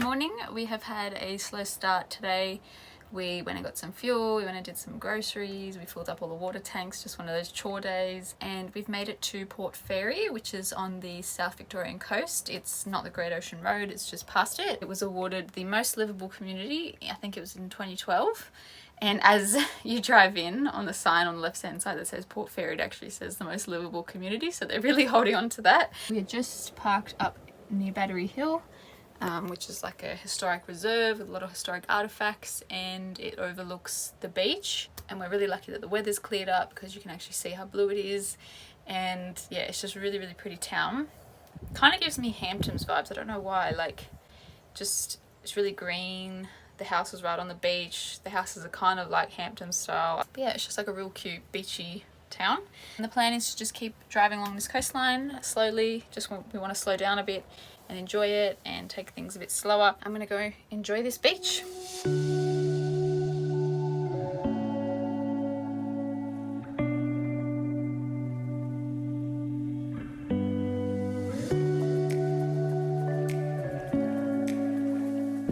morning. We have had a slow start today. We went and got some fuel, we went and did some groceries, we filled up all the water tanks, just one of those chore days, and we've made it to Port Fairy, which is on the South Victorian coast. It's not the Great Ocean Road, it's just past it. It was awarded the most livable community, I think it was in 2012. And as you drive in, on the sign on the left hand side that says Port Fairy, it actually says the most livable community, so they're really holding on to that. We are just parked up near Battery Hill, which is like a historic reserve with a lot of historic artifacts, and it overlooks the beach. And we're really lucky that the weather's cleared up because you can actually see how blue it is. And yeah, it's just a really, really pretty town. Kind of gives me Hamptons vibes, I don't know why, like just it's really green. The house is right on the beach. The houses are kind of like Hampton style. But yeah, it's just like a real cute beachy town. And the plan is to just keep driving along this coastline slowly. We want to slow down a bit and enjoy it and take things a bit slower. I'm gonna go enjoy this beach.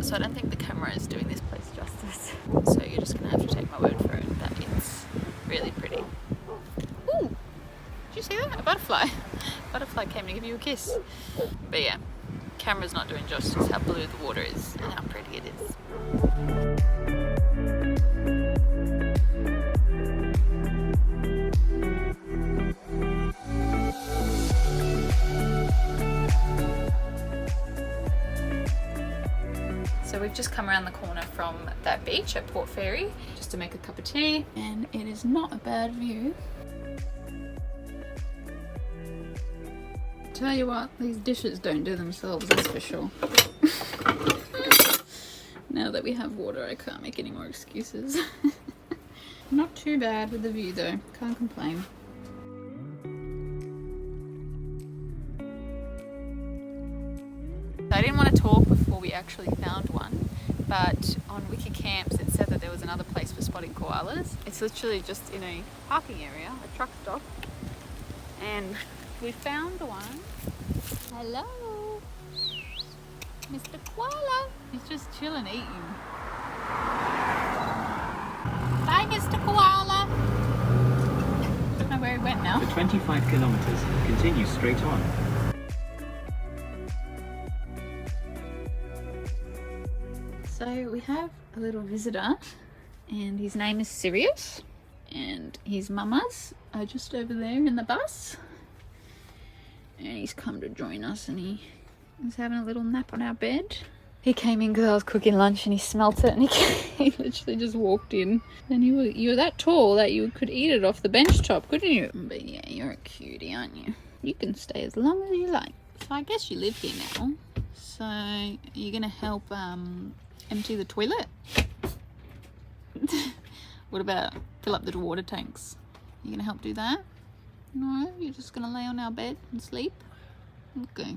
So I don't think the camera is doing this place justice. So you're just gonna have to take my word for it that it's really pretty. Ooh! Did you see that? A butterfly. Butterfly came to give you a kiss. But yeah, camera's not doing justice how blue the water is and how pretty it is. So we've just come around the corner from that beach at Port Fairy just to make a cup of tea, and it is not a bad view. Tell you what, these dishes don't do themselves, that's for sure. Now that we have water, I can't make any more excuses. Not too bad with the view though, can't complain. I didn't want to talk before we actually found one, but on Wiki Camps it said that there was another place for spotting koalas. It's literally just in a parking area, a truck stop, and we found one. Hello, Mr. Koala. He's just chilling, eating. Bye, Mr. Koala. Don't know where he went now. For 25 kilometers, continue straight on. So we have a little visitor, and his name is Sirius, and his mamas are just over there in the bus. And he's come to join us, and he was having a little nap on our bed. He came in because I was cooking lunch and he smelt it, and he literally just walked in. And you were that tall that you could eat it off the bench top, couldn't you? But yeah, you're a cutie, aren't you? You can stay as long as you like. So I guess you live here now. So you're going to help empty the toilet? What about fill up the water tanks? You going to help do that? No, you're just gonna lay on our bed and sleep? Okay.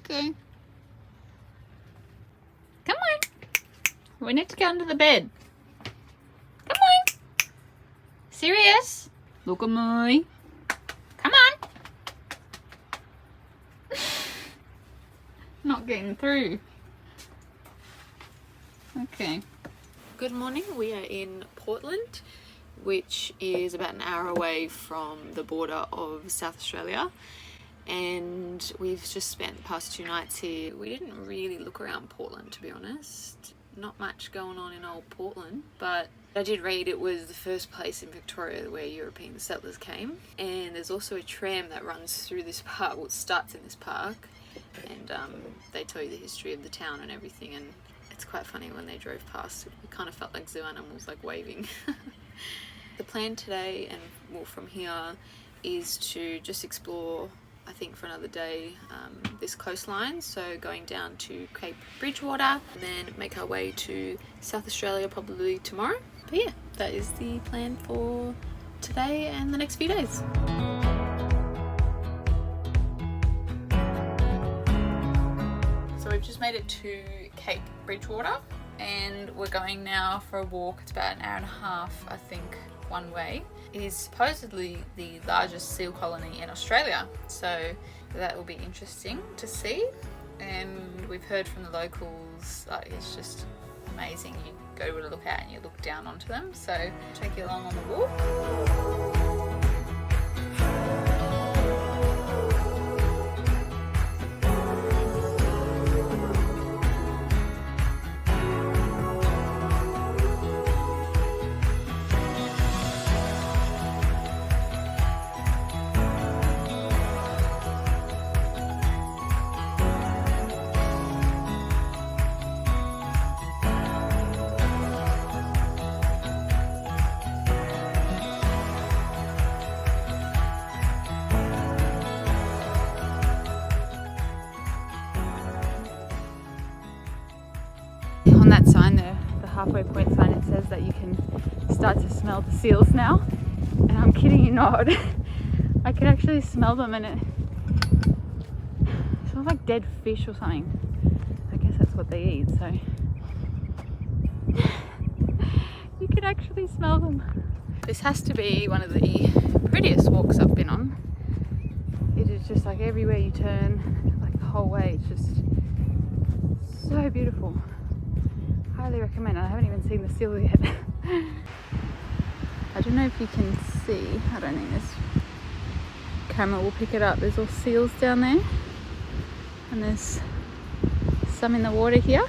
Okay. Come on. We need to go under the bed. Come on. Serious? Look at me. Come on. Not getting through. Okay. Good morning. We are in Portland, which is about an hour away from the border of South Australia, and we've just spent the past 2 nights here. We didn't really look around Portland, to be honest. Not much going on in old Portland, but I did read it was the first place in Victoria where European settlers came, and there's also a tram that runs through this park, well, it starts in this park, and they tell you the history of the town and everything, and it's quite funny when they drove past. It kind of felt like zoo animals like waving. The plan today, and well, from here, is to just explore, I think for another day, this coastline. So going down to Cape Bridgewater and then make our way to South Australia probably tomorrow. But yeah, that is the plan for today and the next few days. So we've just made it to Cape Bridgewater, and we're going now for a walk. It's about an hour and a half, I think, one way. It is supposedly the largest seal colony in Australia, so that will be interesting to see. and we've heard from the locals, like, it's just amazing. You go to a lookout and you look down onto them, so take you along on the walk. On that sign there, the halfway point sign, it says that you can start to smell the seals now, and I'm kidding you not. I can actually smell them, and it smells like dead fish or something. I guess that's what they eat, so you can actually smell them. This has to be one of the prettiest walks I've been on. It is just like everywhere you turn, like the whole way, it's just so beautiful. Highly recommend. I haven't even seen the seal yet. I don't know if you can see, I don't think this camera will pick it up. There's all seals down there, and there's some in the water here.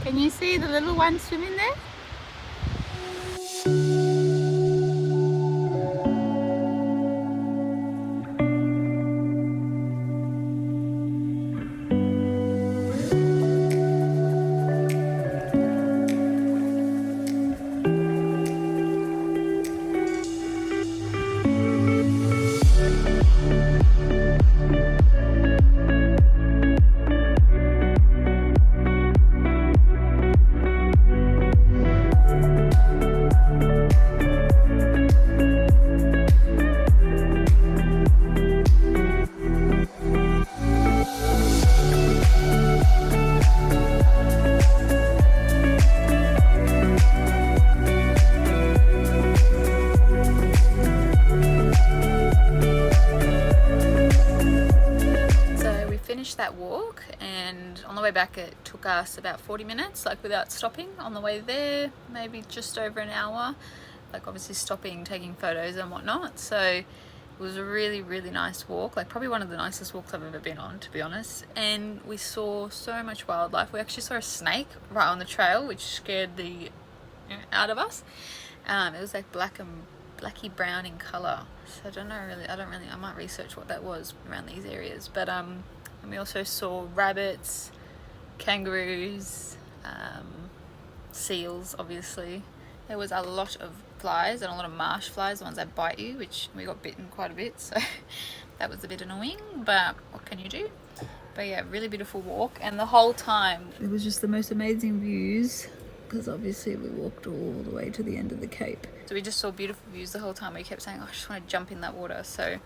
Can you see the little one swimming there? That walk, and on the way back it took us about 40 minutes, like without stopping. On the way there, maybe just over an hour, like obviously stopping, taking photos and whatnot. So it was a really, really nice walk, like probably one of the nicest walks I've ever been on, to be honest. And we saw so much wildlife. We actually saw a snake right on the trail, which scared the out of us. It was like blacky brown in color, so I might research what that was around these areas. But and we also saw rabbits, kangaroos, seals, obviously. There was a lot of flies and a lot of marsh flies, the ones that bite you, which we got bitten quite a bit, so that was a bit annoying, but what can you do? But yeah, really beautiful walk, and the whole time it was just the most amazing views, because obviously we walked all the way to the end of the Cape. So we just saw beautiful views the whole time. We kept saying, oh, I just want to jump in that water. So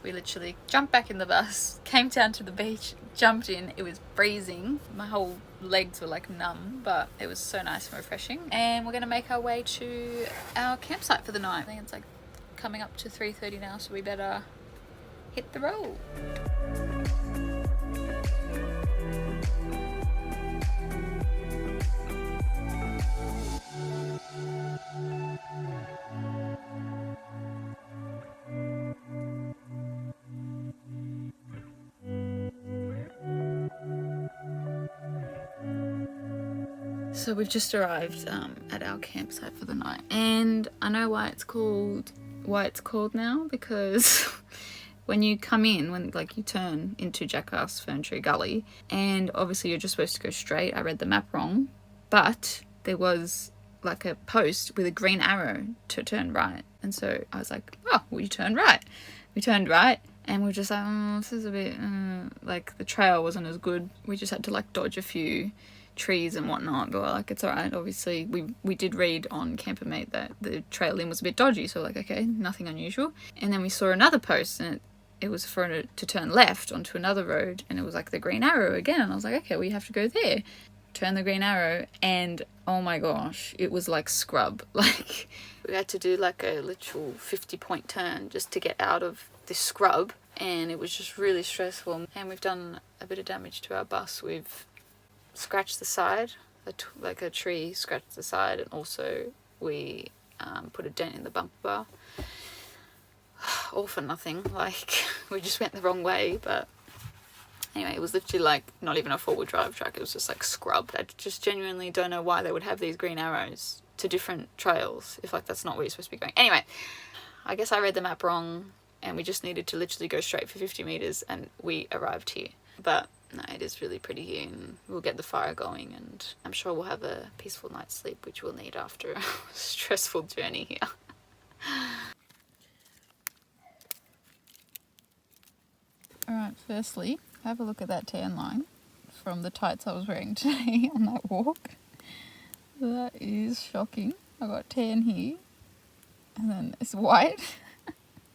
we literally jumped back in the bus, came down to the beach, jumped in. It was freezing. My whole legs were like numb, but it was so nice and refreshing. And we're going to make our way to our campsite for the night. I think it's like coming up to 3:30 now, so we better hit the road. So we've just arrived at our campsite for the night, and I know why it's called now, because when you come in, when like you turn into Jackass Fern Tree Gully, and obviously you're just supposed to go straight. I read the map wrong, but there was like a post with a green arrow to turn right, and so I was like, oh, well, you turn right. We turned right, and we were just like, oh, this is a bit like the trail wasn't as good. We just had to like dodge a few trees and whatnot, but we're like, it's all right. Obviously we did read on Campermate that the trail in was a bit dodgy, so like, okay, nothing unusual. And then we saw another post, and it was for it to turn left onto another road, and it was like the green arrow again, and I was like, okay, we have to go there. Turn the green arrow, and oh my gosh, it was like scrub. Like we had to do like a literal 50-point turn just to get out of this scrub. and it was just really stressful. And we've done a bit of damage to our bus. We've scratched the side, like a tree scratched the side, and also we put a dent in the bumper bar. All for nothing, like we just went the wrong way. But anyway, it was literally like not even a four-wheel drive truck, it was just like scrubbed. I just genuinely don't know why they would have these green arrows to different trails if like that's not where you're supposed to be going. Anyway, I guess I read the map wrong and we just needed to literally go straight for 50 meters and we arrived here. But no, it is really pretty here, and we'll get the fire going, and I'm sure we'll have a peaceful night's sleep, which we'll need after a stressful journey here. Alright, firstly, have a look at that tan line from the tights I was wearing today on that walk. That is shocking. I got tan here, and then it's white.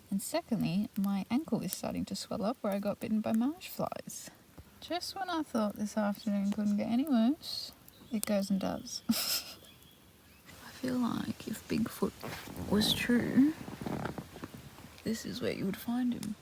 And secondly, my ankle is starting to swell up where I got bitten by marsh flies. Just when I thought this afternoon couldn't get any worse, it goes and does. I feel like if Bigfoot was true, this is where you would find him.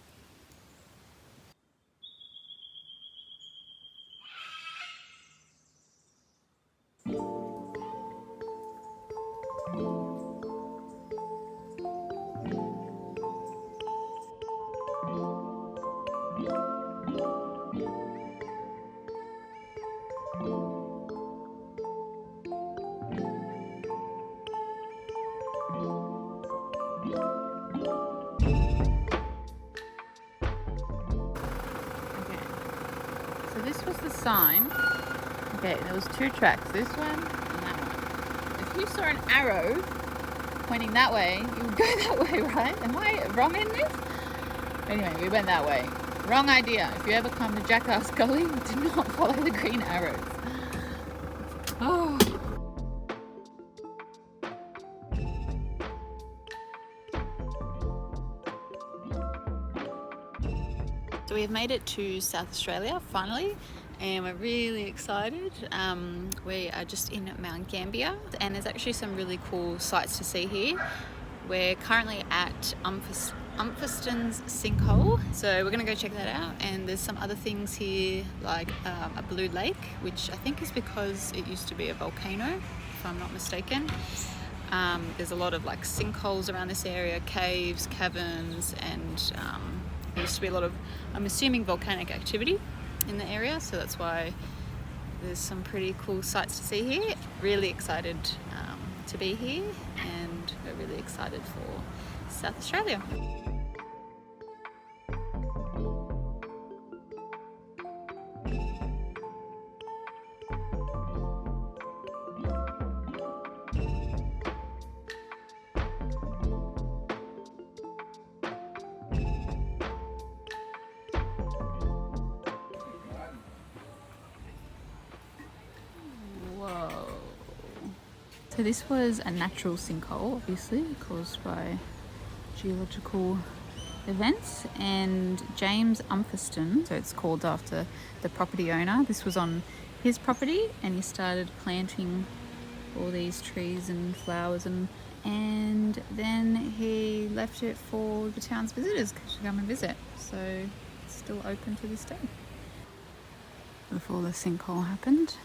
This was the sign. Okay, there was two tracks, this one and that one. If you saw an arrow pointing that way, you would go that way, right? Am I wrong in this? Anyway, we went that way. Wrong idea. If you ever come to Jackass Gully, do not follow the green arrows. Oh. So we've made it to South Australia finally, and we're really excited. We are just in Mount Gambier, and there's actually some really cool sights to see here. We're currently at Umfeston's Sinkhole, so we're gonna go check that out. And there's some other things here, like a blue lake, which I think is because it used to be a volcano, if I'm not mistaken. There's a lot of like sinkholes around this area, caves, caverns, and there used to be a lot of, I'm assuming, volcanic activity in the area, so that's why there's some pretty cool sights to see here. Really excited to be here, and we're really excited for South Australia. So this was a natural sinkhole, obviously, caused by geological events, and James Umfeston, so it's called after the property owner. This was on his property, and he started planting all these trees and flowers, and then he left it for the town's visitors to come and visit. So it's still open to this day. Before the sinkhole happened,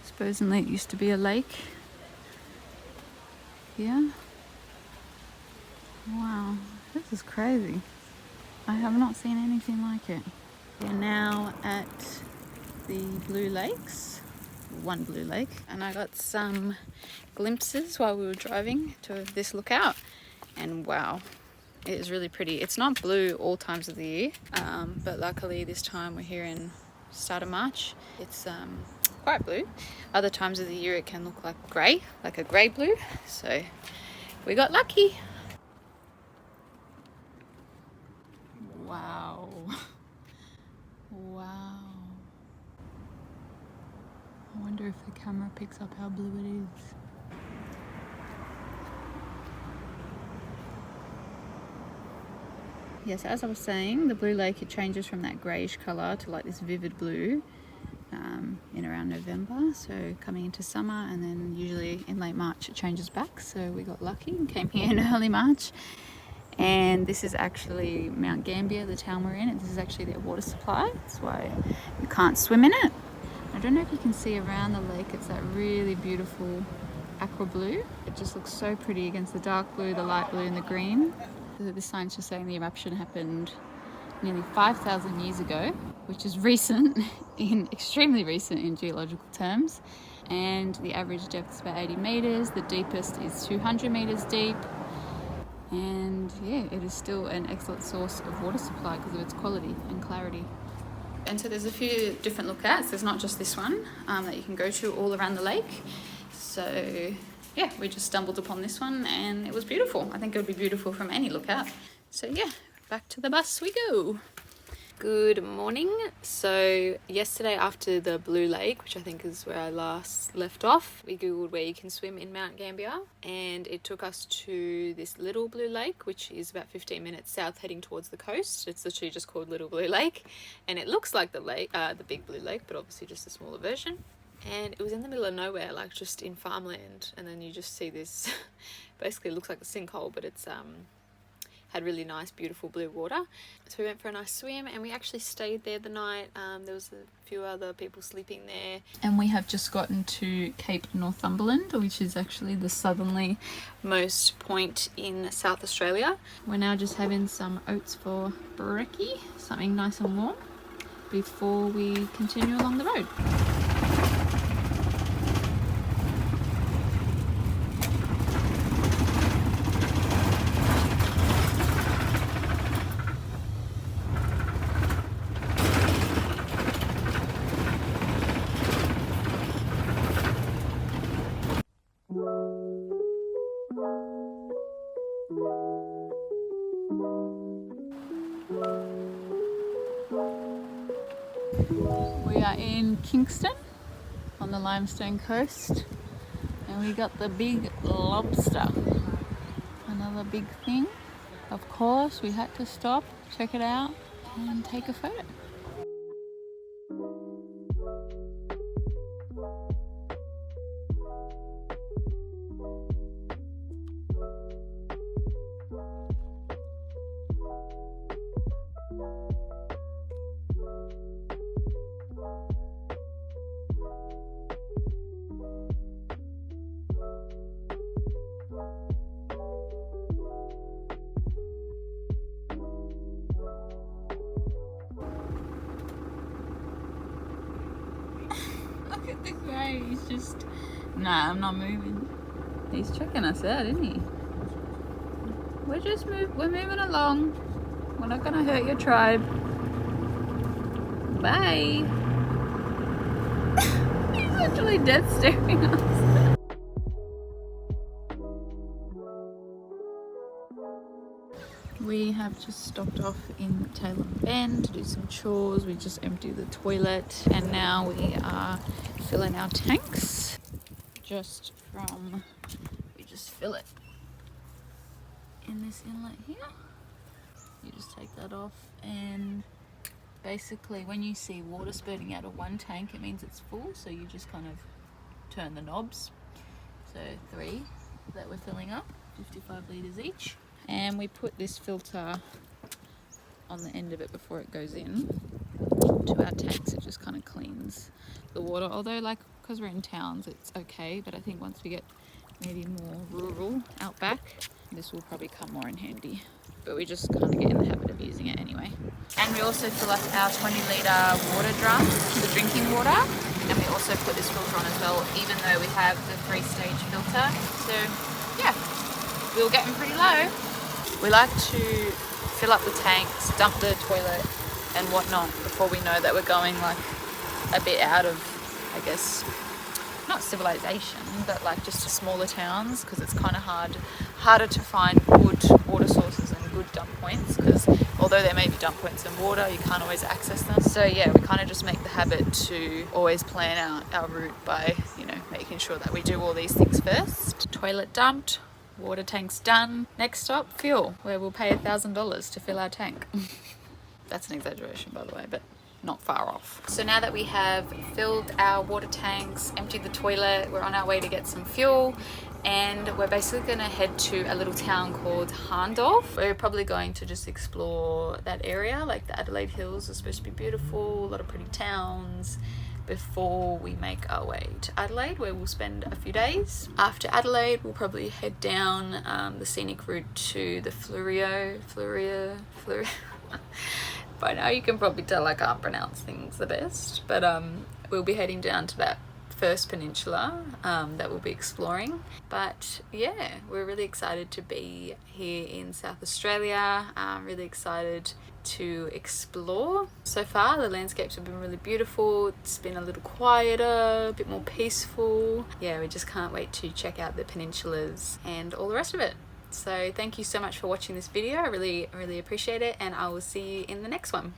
supposedly it used to be a lake. Yeah. Wow, this is crazy. I have not seen anything like it. We're now at the Blue Lakes, one blue lake, and I got some glimpses while we were driving to this lookout, and wow, it is really pretty. It's not blue all times of the year, but luckily this time we're here in start of March. It's quite blue. Other times of the year it can look like grey, like a grey blue, so we got lucky. Wow. Wow. I wonder if the camera picks up how blue it is. Yes, as I was saying, the blue lake, it changes from that greyish colour to like this vivid blue in around November, so coming into summer, and then usually in late March it changes back. So we got lucky and came here in early March, And this is actually Mount Gambier, the town we're in, and this is actually their water supply. That's why you can't swim in it. I don't know if you can see around the lake, it's that really beautiful aqua blue. It just looks so pretty against the dark blue, the light blue and the green. So this sign's just saying the eruption happened nearly 5,000 years ago, which is recent, extremely recent in geological terms. And the average depth is about 80 meters, the deepest is 200 meters deep. And yeah, it is still an excellent source of water supply because of its quality and clarity. And so there's a few different lookouts. There's not just this one that you can go to all around the lake. So yeah, we just stumbled upon this one and it was beautiful. I think it would be beautiful from any lookout. So yeah, back to the bus we go. Good morning. So yesterday after the Blue Lake, which I think is where I last left off, we googled where you can swim in Mount Gambier, and it took us to this Little Blue Lake, which is about 15 minutes south heading towards the coast. It's literally just called Little Blue Lake, and it looks like the lake, the Big Blue Lake, but obviously just a smaller version. And it was in the middle of nowhere, like just in farmland, and then you just see this basically it looks like a sinkhole, but it's had really nice beautiful blue water. So we went for a nice swim and we actually stayed there the night. There was a few other people sleeping there, and we have just gotten to Cape Northumberland, which is actually the southerly most point in South Australia. We're now just having some oats for brekkie, something nice and warm, before we continue along the road. We are in Kingston on the Limestone Coast, and we got the big lobster, another big thing. Of course we had to stop, check it out and take a photo. Look at the guy, he's just... Nah, I'm not moving. He's checking us out, isn't he? We're moving along. We're not gonna hurt your tribe. Bye. He's actually dead staring at us. We have just stopped off in Taylor Bend to do some chores. We just emptied the toilet and now we are filling our tanks we just fill it in this inlet here. You just take that off, and basically when you see water spurting out of one tank, it means it's full, so you just kind of turn the knobs. So 3 that we're filling up, 55 litres each. And we put this filter on the end of it before it goes in to our tanks. It just kind of cleans the water, although like because we're in towns it's okay, but I think once we get maybe more rural out back, this will probably come more in handy. But we just kind of get in the habit of using it anyway. And we also fill up our 20 litre water drum for drinking water, and we also put this filter on as well, even though we have the 3-stage filter. So yeah, we were getting pretty low. We like to fill up the tanks, dump the toilet and whatnot before we know that we're going like a bit out of, I guess, not civilization, but like just to smaller towns, because it's kind of harder to find good water sources and good dump points, because although there may be dump points in water, you can't always access them. So yeah, we kind of just make the habit to always plan out our route by, you know, making sure that we do all these things first. Toilet dumped, water tanks done. Next stop, fuel, where we'll pay $1,000 to fill our tank. That's an exaggeration, by the way, but not far off. So now that we have filled our water tanks, emptied the toilet, we're on our way to get some fuel, and we're basically going to head to a little town called Harndorf. We're probably going to just explore that area. Like the Adelaide Hills are supposed to be beautiful, a lot of pretty towns, before we make our way to Adelaide, where we'll spend a few days. After Adelaide, we'll probably head down the scenic route to the Fleurieu. By now you can probably tell I can't pronounce things the best, but we'll be heading down to that first peninsula that we'll be exploring. But yeah, we're really excited to be here in South Australia. I'm really excited to explore. So far the landscapes have been really beautiful. It's been a little quieter, a bit more peaceful. Yeah, we just can't wait to check out the peninsulas and all the rest of it. So thank you so much for watching this video. I really appreciate it, and I will see you in the next one.